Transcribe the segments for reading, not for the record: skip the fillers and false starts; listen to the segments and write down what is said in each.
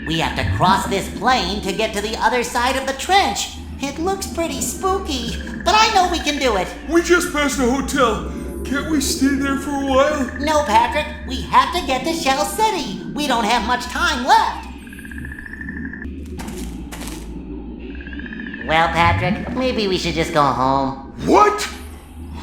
We have to cross this plain to get to the other side of the trench. It looks pretty spooky, but I know we can do it. We just passed a hotel. Can't we stay there for a while? No, Patrick, we have to get to Shell City. We don't have much time left. Well, Patrick, maybe we should just go home. What?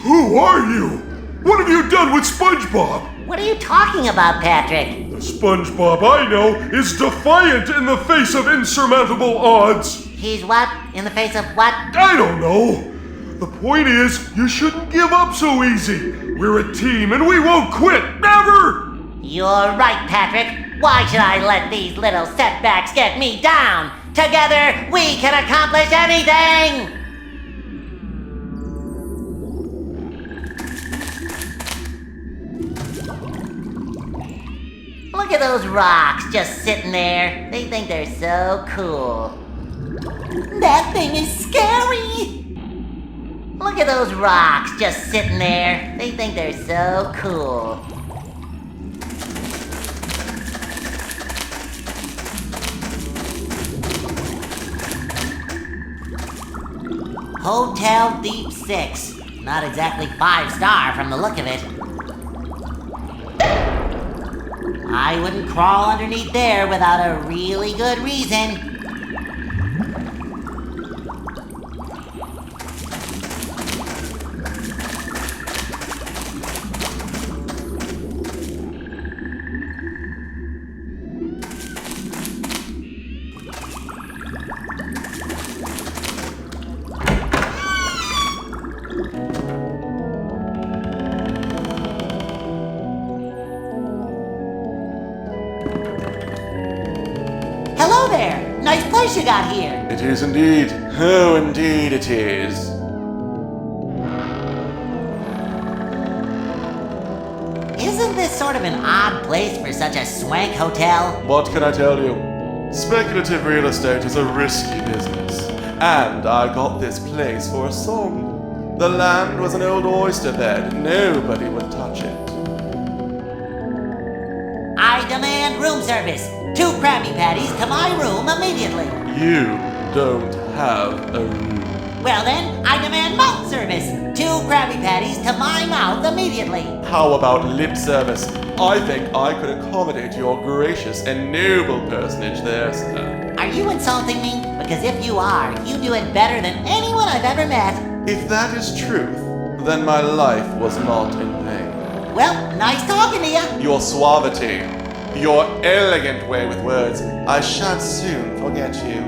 Who are you? What have you done with SpongeBob? What are you talking about, Patrick? The SpongeBob I know is defiant in the face of insurmountable odds. He's what? In the face of what? I don't know. The point is, you shouldn't give up so easy. We're a team and we won't quit, never! You're right, Patrick. Why should I let these little setbacks get me down? Together, we can accomplish anything! Look at those rocks just sitting there. They think they're so cool. That thing is scary! Look at those rocks just sitting there. They think they're so cool. Hotel Deep 6. Not exactly 5-star from the look of it. I wouldn't crawl underneath there without a really good reason. Hello there! Nice place you got here! It is indeed. Oh, indeed it is. Isn't this sort of an odd place for such a swank hotel? What can I tell you? Speculative real estate is a risky business. And I got this place for a song. The land was an old oyster bed. Nobody would touch it. I demand room service. 2 Krabby Patties to my room immediately. You don't have a room. Well then, I demand mouth service. 2 Krabby Patties to my mouth immediately. How about lip service? I think I could accommodate your gracious and noble personage there, sir. Are you insulting me? Because if you are, you do it better than anyone I've ever met. If that is truth, then my life was not in vain. Well, nice talking to you. Your suavity, your elegant way with words, I shan't soon forget you.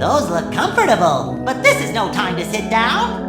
Those look comfortable, but this is no time to sit down.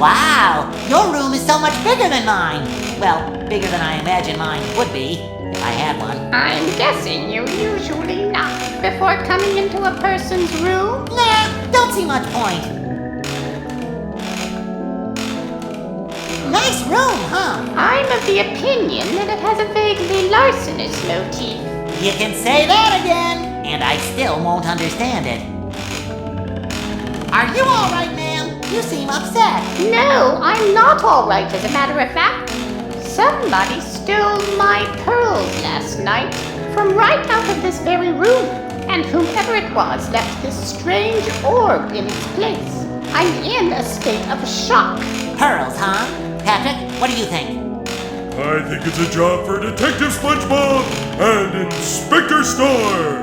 Wow, your room is so much bigger than mine. Well, bigger than I imagine mine would be, if I had one. I'm guessing you usually knock before coming into a person's room? Nah, don't see much point. Nice room, huh? I'm of the opinion that it has a vaguely larcenous motif. You can say that again, and I still won't understand it. Are you all right, ma'am? You seem upset. No, I'm not all right, as a matter of fact. Somebody stole my pearls last night from right out of this very room, and whomever it was left this strange orb in its place. I'm in a state of shock. Pearls, huh? Patrick, what do you think? I think it's a job for Detective SpongeBob and Inspector Star.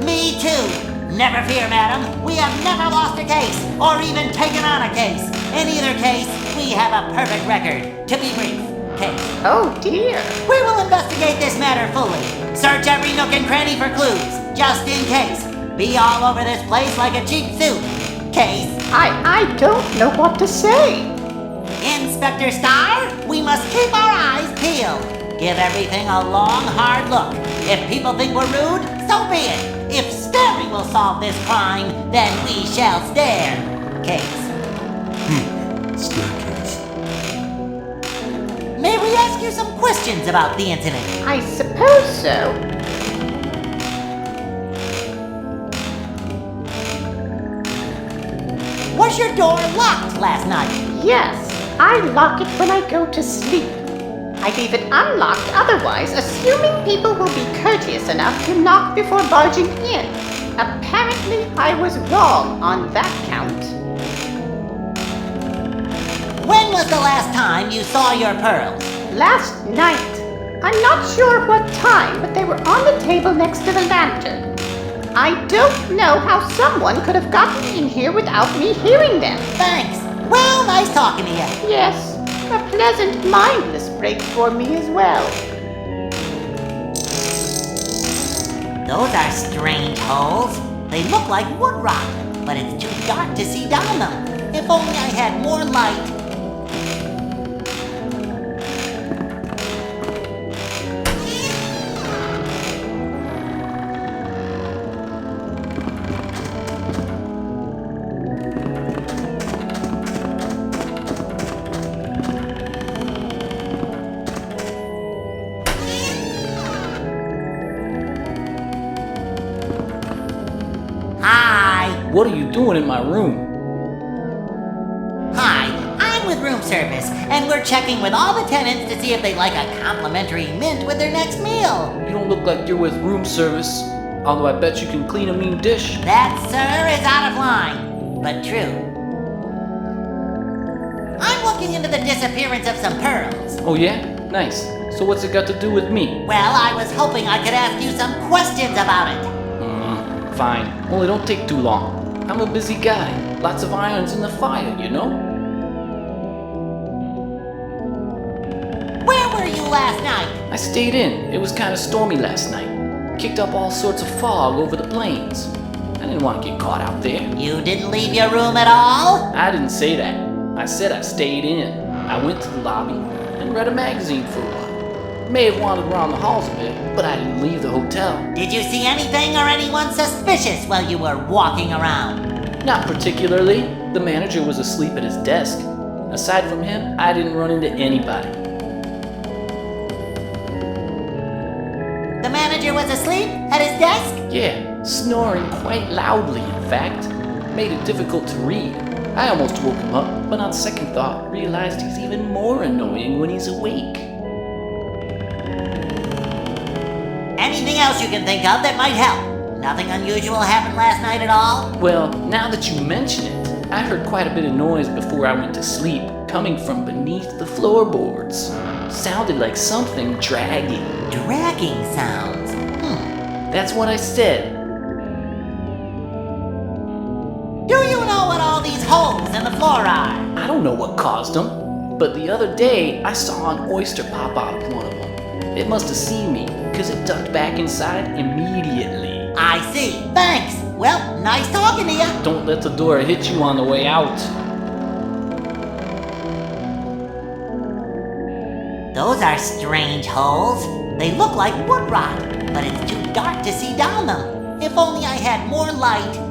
Me too. Never fear, madam. We have never lost a case, or even taken on a case. In either case, we have a perfect record. To be brief, case. Oh dear. We will investigate this matter fully. Search every nook and cranny for clues, just in case. Be all over this place like a cheap suit. Case. I don't know what to say. Inspector Star, we must keep our eyes peeled. Give everything a long, hard look. If people think we're rude, so be it. If staring will solve this crime, then we shall stare. Case. Staircase. May we ask you you some questions about the incident. I suppose so. Was your door locked last night? Yes, I lock it when I go to sleep. I leave it unlocked otherwise, assuming people will be courteous enough to knock before barging in. Apparently, I was wrong on that count. When was the last time you saw your pearls? Last night. I'm not sure what time, but they were on the table next to the lantern. I don't know how someone could have gotten in here without me hearing them. Thanks. Well, nice talking to you. Yes, a pleasant mindless break for me as well. Those are strange holes. They look like wood rot, but it's too dark to see down them. If only I had more light. What are you doing in my room? Hi, I'm with room service, and we're checking with all the tenants to see if they'd like a complimentary mint with their next meal. You don't look like you're with room service, although I bet you can clean a mean dish. That, sir, is out of line, but true. I'm looking into the disappearance of some pearls. Oh yeah? Nice. So what's it got to do with me? Well, I was hoping I could ask you some questions about it. Fine. Only don't take too long. I'm a busy guy. Lots of irons in the fire, you know? Where were you last night? I stayed in. It was kind of stormy last night. Kicked up all sorts of fog over the plains. I didn't want to get caught out there. You didn't leave your room at all? I didn't say that. I said I stayed in. I went to the lobby and read a magazine for a while. May have wandered around the halls a bit, but I didn't leave the hotel. Did you see anything or anyone suspicious while you were walking around? Not particularly. The manager was asleep at his desk. Aside from him, I didn't run into anybody. The manager was asleep at his desk? Yeah, snoring quite loudly, in fact. Made it difficult to read. I almost woke him up, but on second thought, realized he's even more annoying when he's awake. Anything else you can think of that might help? Nothing unusual happened last night at all? Well, now that you mention it, I heard quite a bit of noise before I went to sleep, coming from beneath the floorboards. Sounded like something dragging. Dragging sounds? That's what I said. Do you know what all these holes in the floor are? I don't know what caused them, but the other day I saw an oyster pop out of one of them. It must have seen me, because it ducked back inside immediately. I see. Thanks. Well, nice talking to you. Don't let the door hit you on the way out. Those are strange holes. They look like wood rot, but it's too dark to see down them. If only I had more light.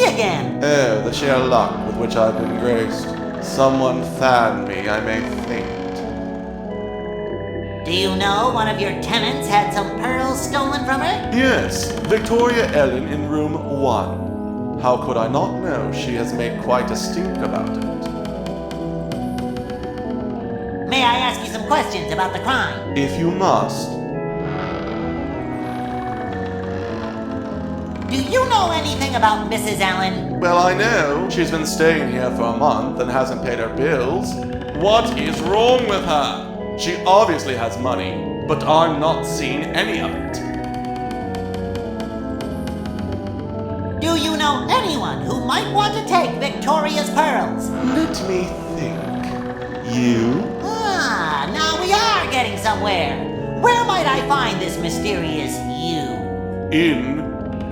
Again. Oh, the sheer luck with which I've been graced. Someone fan me, I may faint. Do you know one of your tenants had some pearls stolen from her? Yes, Victoria Ellen in room 1. How could I not know she has made quite a stink about it? May I ask you some questions about the crime? If you must. Do you know anything about Mrs. Allen? Well, I know she's been staying here for a month and hasn't paid her bills. What is wrong with her? She obviously has money, but I'm not seeing any of it. Do you know anyone who might want to take Victoria's pearls? Let me think. You? Ah, now we are somewhere. Where might I find this mysterious you? In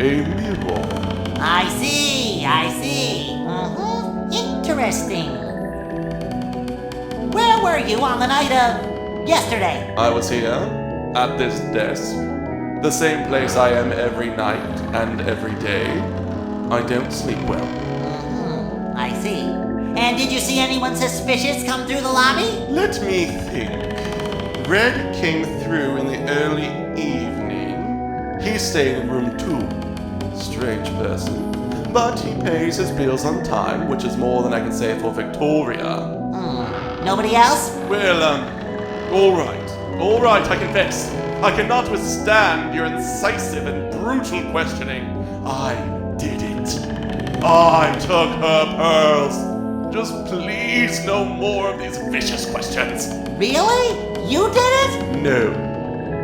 a mirror. I see, I see. Interesting. Where were you on the night of yesterday? I was here, at this desk. The same place I am every night and every day. I don't sleep well. I see. And did you see anyone suspicious come through the lobby? Let me think. Red came through in the early evening. He stayed in room 2. Strange person. But he pays his bills on time, which is more than I can say for Victoria. Nobody else? Well, all right, I confess. I cannot withstand your incisive and brutal questioning. I did it. I took her pearls. Just please, no more of these vicious questions. Really? You did it? No,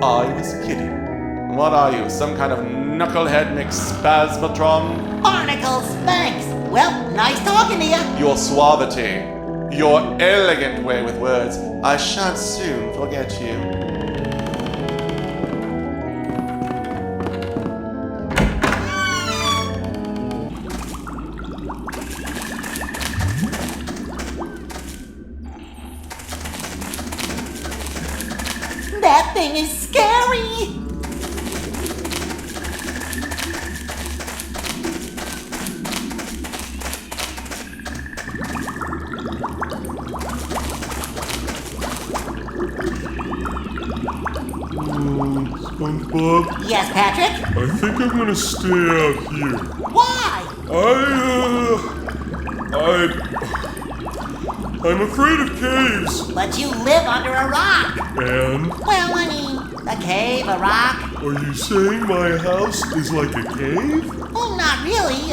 I was kidding. What are you, some kind of knucklehead McSpasmatron? Barnacles, thanks. Well, nice talking to you. Your suavity, your elegant way with words, I shan't soon forget you. That thing is scary. SpongeBob, Yes, Patrick? I think I'm gonna stay out here. Why? I'm afraid of caves. But you live under a rock. And Well, I mean, a cave, a rock. are you saying my house is like a cave? Well, not really.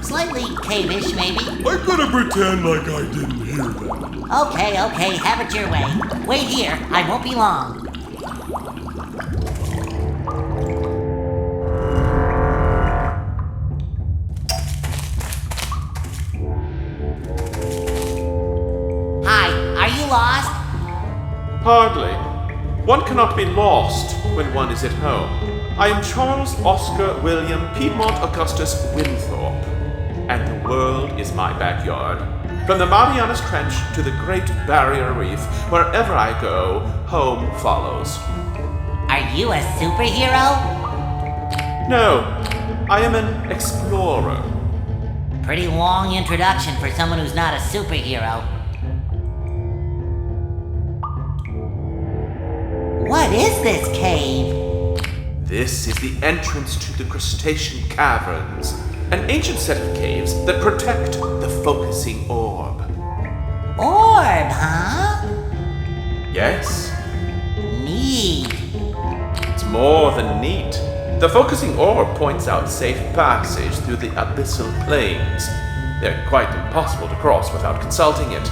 Slightly cave-ish, maybe. I'm gonna pretend like I didn't hear that. Okay, have it your way. Wait here, I won't be long. Hi, are you lost? Hardly. One cannot be lost when one is at home. I am Charles Oscar William Piedmont Augustus Winthorpe, and the world is my backyard. From the Marianas Trench to the Great Barrier Reef, wherever I go, home follows. Are you a superhero? No, I am an explorer. Pretty long introduction for someone who's not a superhero. What is this cave? This is the entrance to the crustacean caverns, an ancient set of caves that protect the focusing orb. Orb, huh? Yes, Neat. it's more than neat. The focusing orb points out safe passage through the abyssal plains. They're quite impossible to cross without consulting it.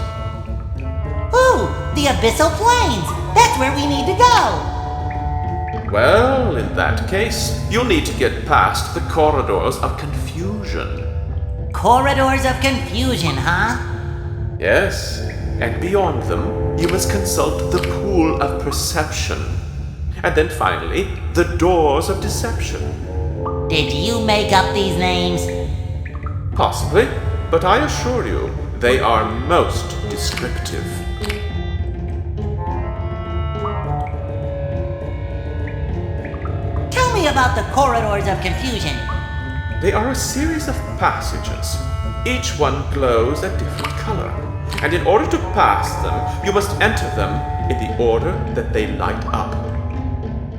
Ooh, the abyssal plains. That's where we need to go. Well, in that case, you'll need to get past the corridors of confusion. Corridors of confusion, huh? Yes, and beyond them, you must consult the pool of perception. And then finally, the doors of deception. Did you make up these names? Possibly, but I assure you, they are most descriptive. Tell me about the corridors of confusion. They are a series of passages. Each one glows a different color. And in order to pass them, you must enter them in the order that they light up.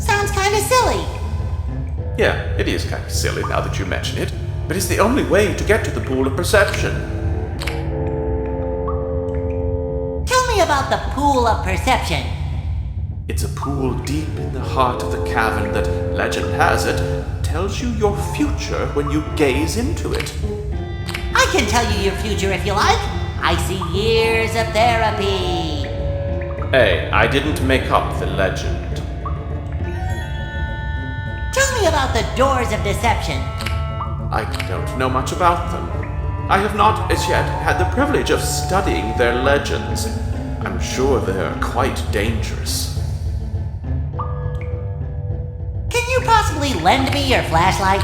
Sounds kinda silly. Yeah, it is kind of silly now that you mention it, but it's the only way to get to the pool of perception. Tell me about the pool of perception. It's a pool deep in the heart of the cavern that, legend has it, tells you your future when you gaze into it. I can tell you your future if you like. I see years of therapy. Hey, I didn't make up the legend. Tell me about the doors of deception. I don't know much about them. I have not as yet had the privilege of studying their legends. I'm sure they're quite dangerous. really lend me your flashlight?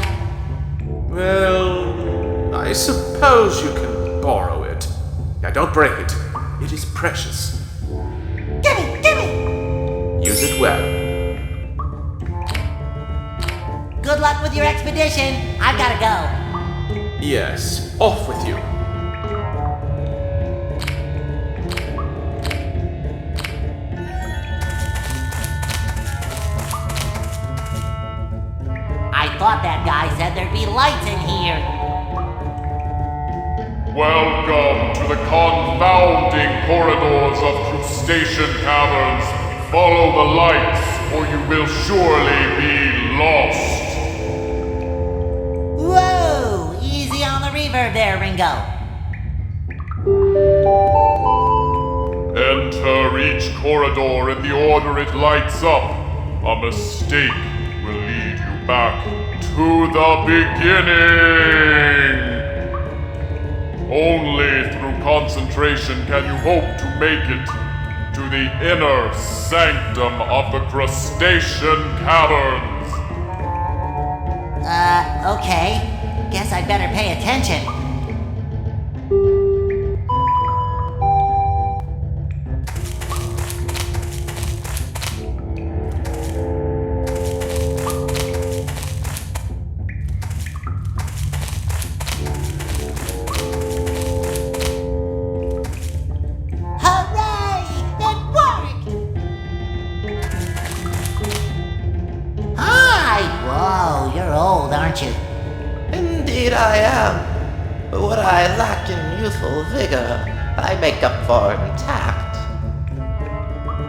Well, I suppose you can borrow it. Now, don't break it. It is precious. Gimme! Use it well. Good luck with your expedition. I've gotta go. Yes, off with you. I thought that guy said there'd be lights in here. Welcome to the confounding corridors of crustacean caverns. Follow the lights, or you will surely be lost. Whoa! Easy on the reverb there, Ringo. Enter each corridor in the order it lights up. A mistake will lead you back to the beginning. Only through concentration can you hope to make it to the inner sanctum of the crustacean caverns. Okay. Guess I'd better pay attention. Hooray! It worked! Hi! Whoa, you're old, aren't you? Indeed I am. But what I lack in youthful vigor, I make up for in tact.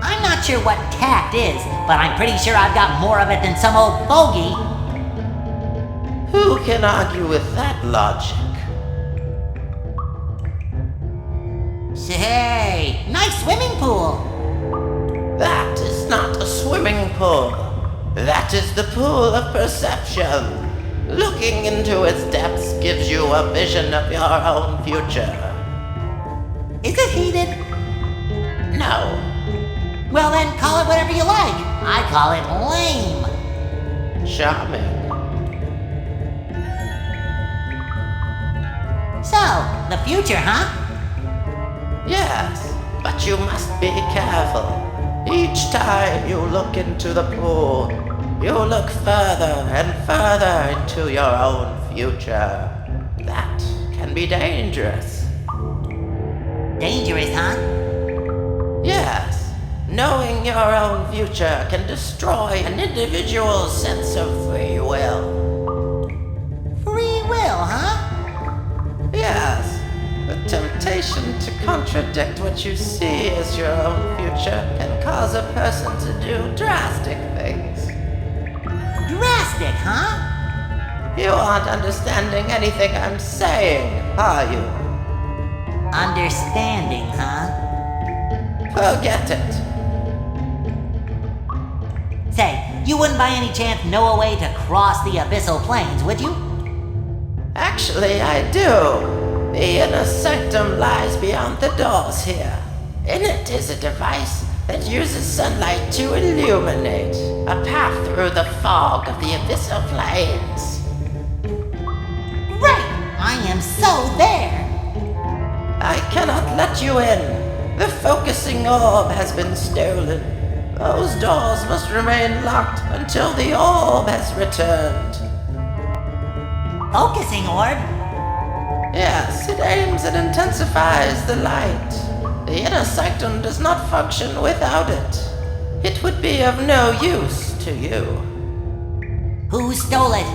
I'm not sure what tact is, but I'm pretty sure I've got more of it than some old fogey. Who can argue with that logic? Say, nice swimming pool. That is not a swimming pool. That is the pool of perception. Looking into its depths gives you a vision of your own future. Is it heated? No. Well then, call it whatever you like. I call it lame. Charming. So, the future, huh? Yes, but you must be careful. Each time you look into the pool, you look further and further into your own future. That can be dangerous. Dangerous, huh? Yes, knowing your own future can destroy an individual's sense of free will. Free will, huh? Yes, the temptation to contradict what you see as your own future can cause a person to do drastic things. Drastic, huh? You aren't understanding anything I'm saying, are you? Understanding, huh? Forget it. Say, you wouldn't by any chance know a way to cross the abyssal plains, would you? Actually, I do. The inner sanctum lies beyond the doors here. In it is a device that uses sunlight to illuminate a path through the fog of the abyssal plains. Great! I am so there! I cannot let you in. The focusing orb has been stolen. Those doors must remain locked until the orb has returned. Focusing orb? Yes, it aims and intensifies the light. The inner sanctum does not function without it. It would be of no use to you. Who stole it?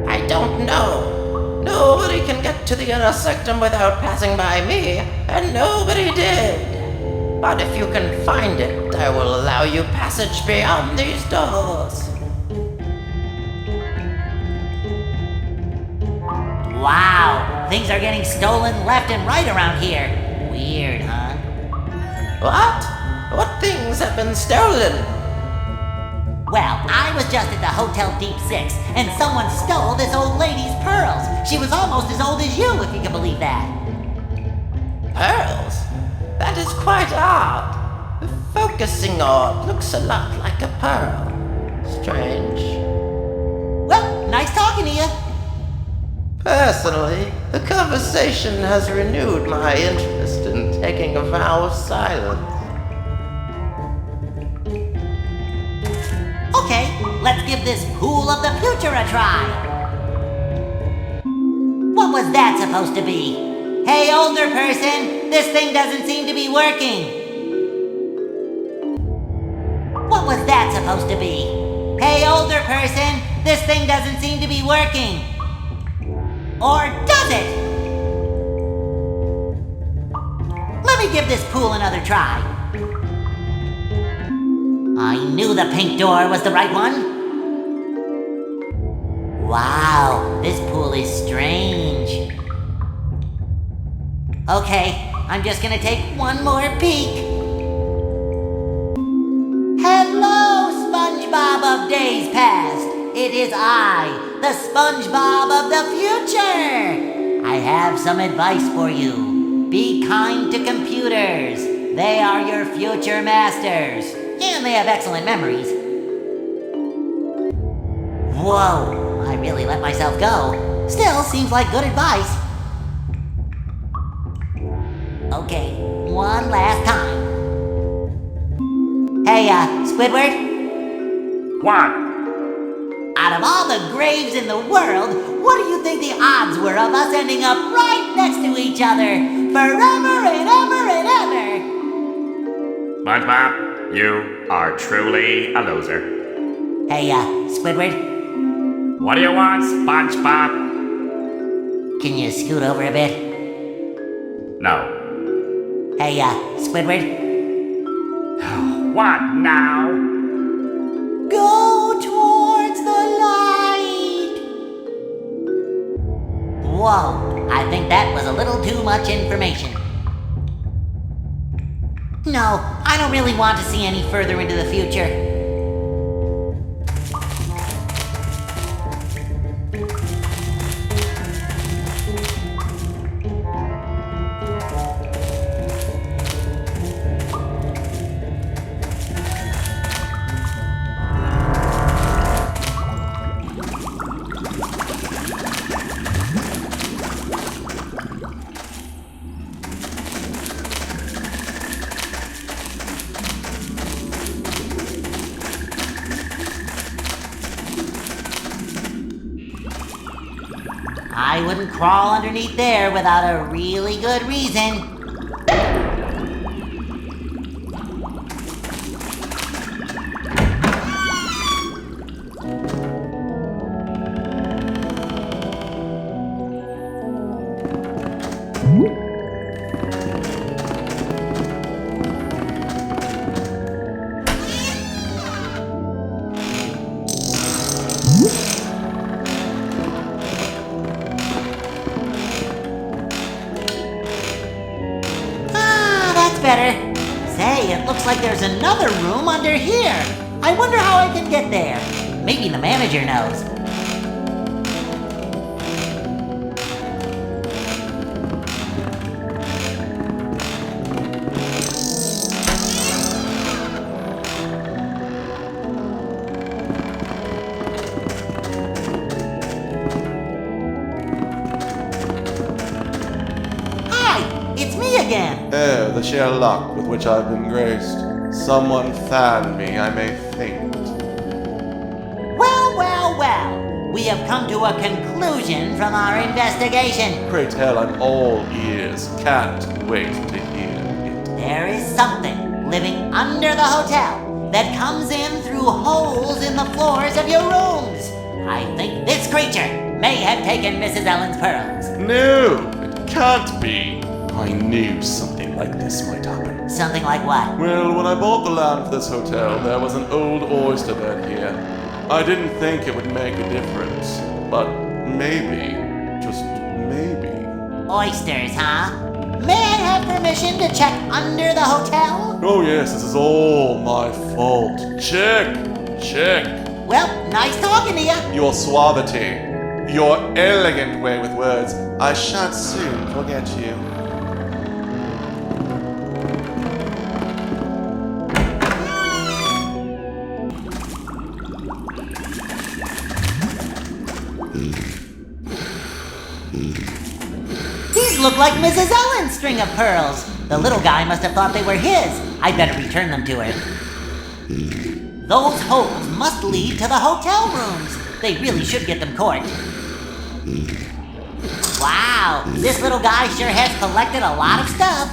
I don't know. Nobody can get to the inner sanctum without passing by me, and nobody did. But if you can find it, I will allow you passage beyond these doors. Wow, things are getting stolen left and right around here. Weird, huh? What? What things have been stolen? Well, I was just at the Hotel Deep Six, and someone stole this old lady's pearls. She was almost as old as you, if you can believe that. Pearls? That is quite odd. The focusing orb looks a lot like a pearl. Strange. Nice talking to you. Personally, the conversation has renewed my interest in taking a vow of silence. Okay, let's give this pool of the future a try. What was that supposed to be? Hey, older person, this thing doesn't seem to be working. What was that supposed to be? Hey, older person, this thing doesn't seem to be working. Or does it? Let me give this pool another try. I knew the pink door was the right one. Wow, this pool is strange. Okay, I'm just gonna take one more peek. Hello, SpongeBob of days past. It is I, the SpongeBob of the future. I have some advice for you. Be kind to computers. They are your future masters. And they have excellent memories. Whoa, I really let myself go. Still seems like good advice. Okay, one last time. Hey, Squidward? What? Out of all the graves in the world, what do you think the odds were of us ending up right next to each other forever and ever and ever? SpongeBob, you are truly a loser. Hey, Squidward, What do you want, SpongeBob? can you scoot over a bit? No. Hey, Squidward, What now? go towards the light. Whoa, I think that was a little too much information. No, I don't really want to see any further into the future. I wouldn't crawl underneath there without a really good reason. Better. Say, it looks like there's another room under here. I wonder how I can get there. Maybe the manager knows. Hi, it's me again. Oh, the sheer luck with which I've been graced. Someone fan me, I may faint. Well, well, well. We have come to a conclusion from our investigation. Pray tell, I'm all ears. Can't wait to hear it. There is something living under the hotel that comes in through holes in the floors of your rooms. I think this creature may have taken Mrs. Ellen's pearls. No, it can't be. I knew something like this might happen. Something like what? Well, when I bought the land for this hotel, there was an old oyster bed here. I didn't think it would make a difference, but maybe, just maybe. Oysters, huh? May I have permission to check under the hotel? Oh yes, this is all my fault. Check, check. Well, nice talking to you. Your suavity, your elegant way with words. I shan't soon forget you. look like Mrs. Ellen's string of pearls. The little guy must have thought they were his. I'd better return them to her. Those holes must lead to the hotel rooms. They really should get them corked. Wow, this little guy sure has collected a lot of stuff.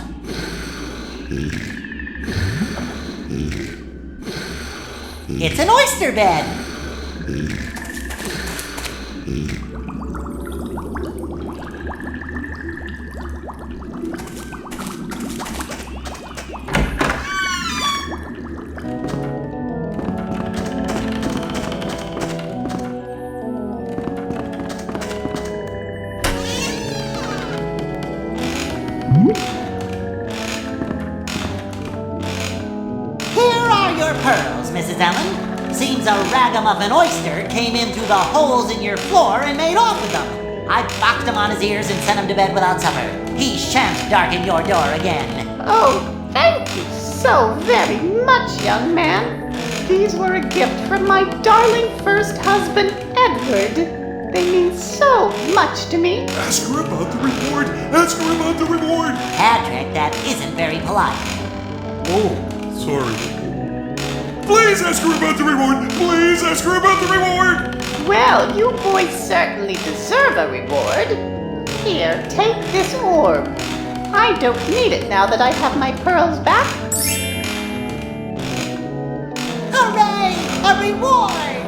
It's an oyster bed. Pearls, Mrs. Ellen. Seems a ragamuffin oyster came in through the holes in your floor and made off with them. I boxed him on his ears and sent him to bed without supper. He shan't darken your door again. Oh, thank you so very much, young man. These were a gift from my darling first husband, Edward. They mean so much to me. Ask her about the reward! Ask her about the reward! Patrick, that isn't very polite. Oh, sorry. Please ask her about the reward! Please ask her about the reward! Well, you boys certainly deserve a reward. Here, take this orb. I don't need it now that I have my pearls back. Hooray! A reward!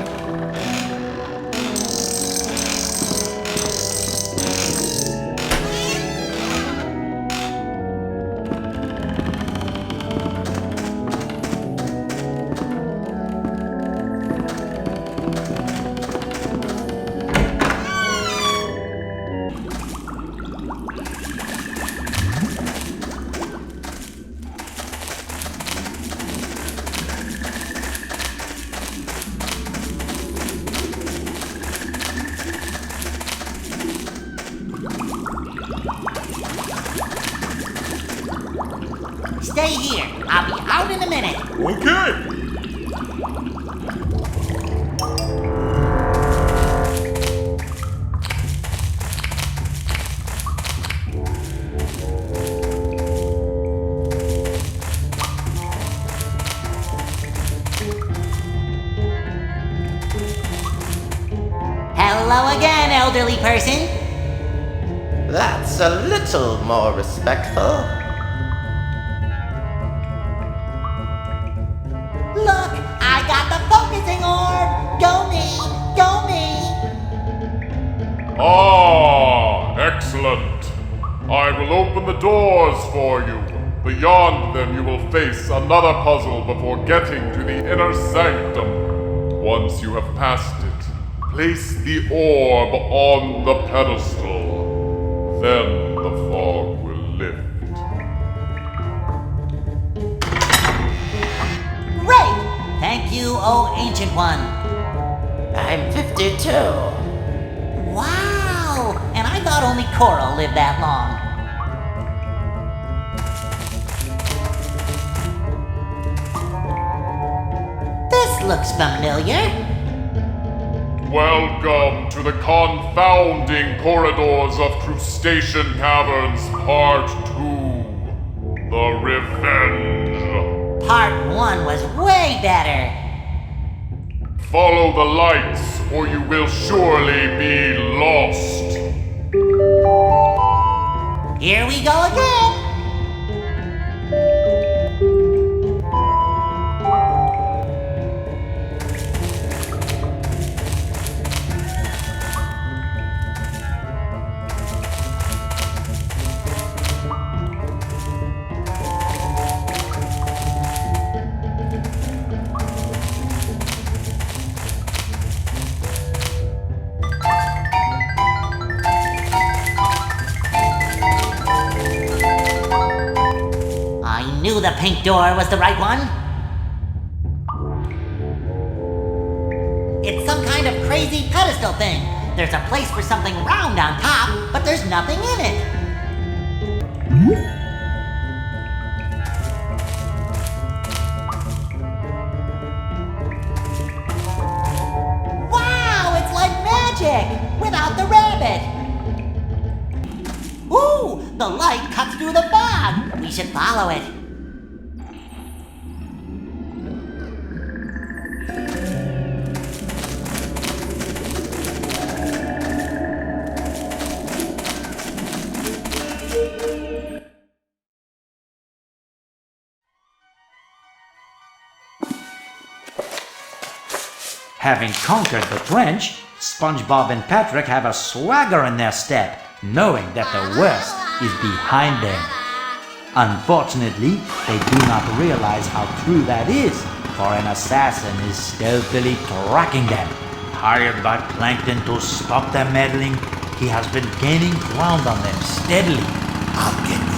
Stay here. I'll be out in a minute. Okay! Hello again, elderly person. That's a little more respectful. Look, I got the focusing orb. Go me, go me. Ah, excellent. I will open the doors for you. Beyond them you will face another puzzle before getting to the inner sanctum. Once you have passed it, place the orb on the pedestal. Then the fog will lift. Great! Thank you, oh ancient one. I'm 52. Wow! And I thought only coral lived that long. This looks familiar. Welcome to the confounding corridors of Crustacean Caverns Part 2. The Revenge. Part 1 was way better. Follow the lights, or you will surely be lost. Here we go again. I knew the pink door was the right one. It's some kind of crazy pedestal thing. There's a place for something round on top, but there's nothing in it. Wow, it's like magic! Without the rabbit! Ooh, The light cuts through the fog. We should follow it. Having conquered the trench, SpongeBob and Patrick have a swagger in their step, knowing that the worst is behind them. Unfortunately, they do not realize how true that is, for an assassin is stealthily tracking them. Hired by Plankton to stop their meddling, he has been gaining ground on them steadily. I'll get